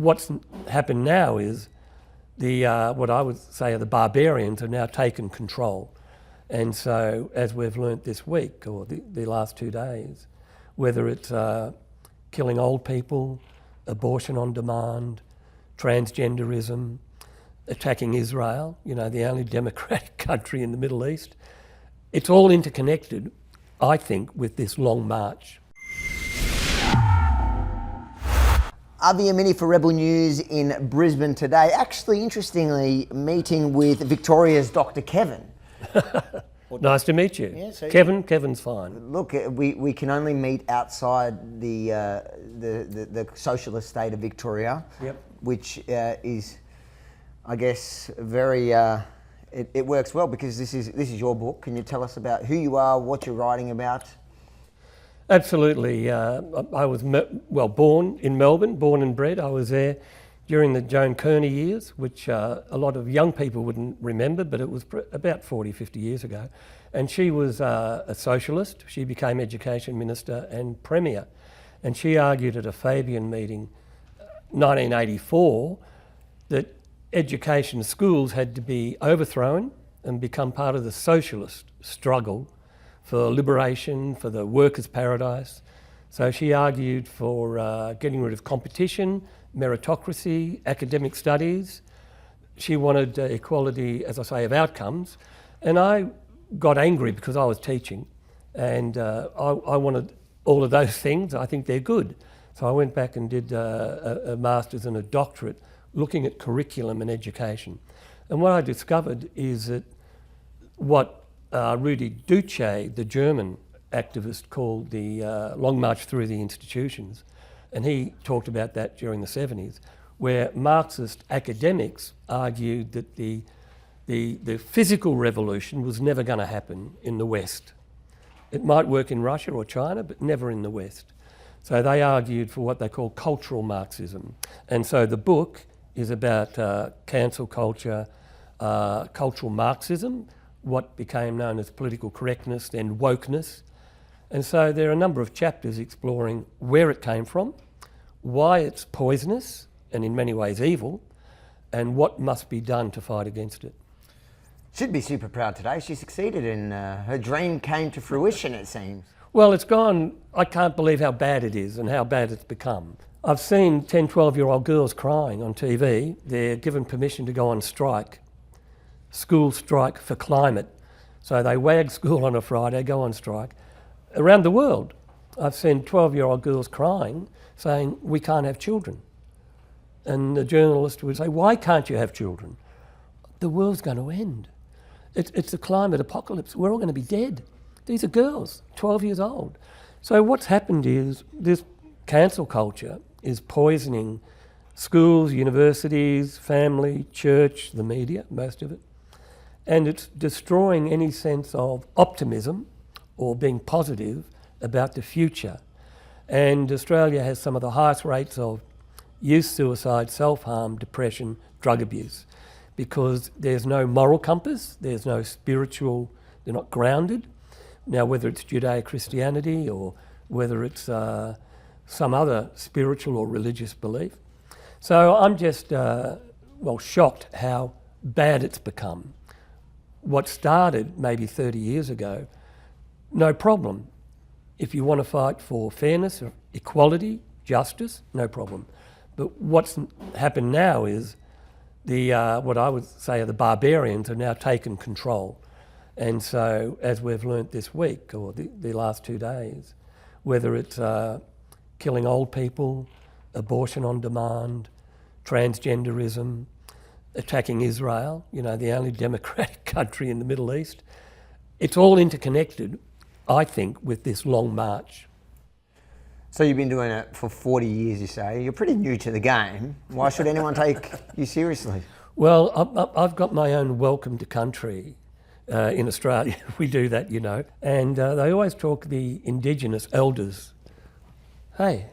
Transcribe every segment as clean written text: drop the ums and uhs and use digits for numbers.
what's happened now is what I would say are the barbarians have now taken control. And so, as we've learnt this week, or the last 2 days, whether it's killing old people, abortion on demand, transgenderism, attacking Israel, the only democratic country in the Middle East, it's all interconnected, I think, with this long march. The Yemini for Rebel News in Brisbane today. Actually, interestingly, meeting with Victoria's Dr. Kevin. Nice to meet you. Yeah, so Kevin's fine. Look, we can only meet outside the socialist state of Victoria, yep. Which is, I guess, very. It works well because this is your book. Can you tell us about who you are, what you're writing about? Absolutely. I was born in Melbourne, born and bred. I was there during the Joan Kearney years, which a lot of young people wouldn't remember, but it was about 40, 50 years ago. And she was a socialist. She became Education Minister and Premier. And she argued at a Fabian meeting, 1984, that education schools had to be overthrown and become part of the socialist struggle for liberation, for the workers' paradise. So she argued for getting rid of competition, meritocracy, academic studies. She wanted equality, as I say, of outcomes. And I got angry because I was teaching, and I wanted all of those things. I think they're good. So I went back and did a master's and a doctorate looking at curriculum and education. And what I discovered is that what Rudi Dutschke, the German activist, called the Long March Through the Institutions, and he talked about that during the 70s, where Marxist academics argued that the physical revolution was never going to happen in the West. It might work in Russia or China, but never in the West. So they argued for what they call cultural Marxism. And so the book is about cancel culture, cultural Marxism, what became known as political correctness and wokeness. And so there are a number of chapters exploring where it came from, why it's poisonous and in many ways evil, and what must be done to fight against it. Should be super proud today. She succeeded and her dream came to fruition, it seems. Well, it's gone. I can't believe how bad it is and how bad it's become. I've seen 10, 12-year-old girls crying on TV. They're given permission to go on strike. School strike for climate. So they wag school on a Friday, go on strike. Around the world, I've seen 12-year-old girls crying, saying, we can't have children. And the journalist would say, why can't you have children? The world's going to end. It's a climate apocalypse. We're all going to be dead. These are girls, 12 years old. So what's happened is this cancel culture is poisoning schools, universities, family, church, the media, most of it. And it's destroying any sense of optimism or being positive about the future. And Australia has some of the highest rates of youth suicide, self-harm, depression, drug abuse, because there's no moral compass, there's no spiritual, they're not grounded. Now, whether it's Judeo-Christianity or whether it's some other spiritual or religious belief. So I'm just, shocked how bad it's become. What started maybe 30 years ago, no problem. If you want to fight for fairness, equality, justice, no problem. But what's happened now is what I would say are the barbarians have now taken control. And so, as we've learnt this week, or the last 2 days, whether it's killing old people, abortion on demand, transgenderism, attacking Israel, the only democratic country in the Middle East, it's all interconnected, I think, with this long march. So you've been doing it for 40 years, you say. You're pretty new to the game. Why should anyone take you seriously? Well, I've got my own welcome to country in Australia. We do that, And they always talk the Indigenous elders. Hey,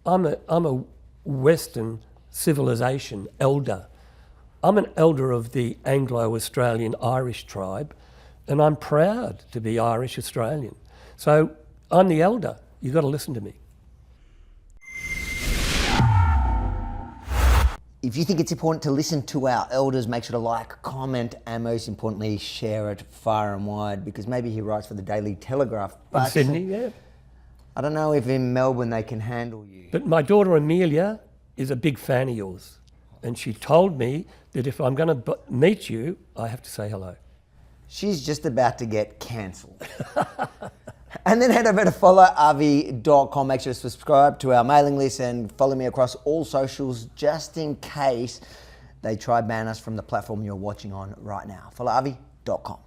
I'm a Western civilization elder. I'm an elder of the Anglo-Australian Irish tribe, and I'm proud to be Irish Australian. So I'm the elder. You've got to listen to me. If you think it's important to listen to our elders, make sure to like, comment, and most importantly, share it far and wide, because maybe he writes for the Daily Telegraph. In Sydney, yeah. I don't know if in Melbourne they can handle you. But my daughter Amelia is a big fan of yours. And she told me that if I'm going to meet you, I have to say hello. She's just about to get cancelled. And then head over to followavi.com. Make sure to subscribe to our mailing list and follow me across all socials just in case they try ban us from the platform you're watching on right now. Followavi.com.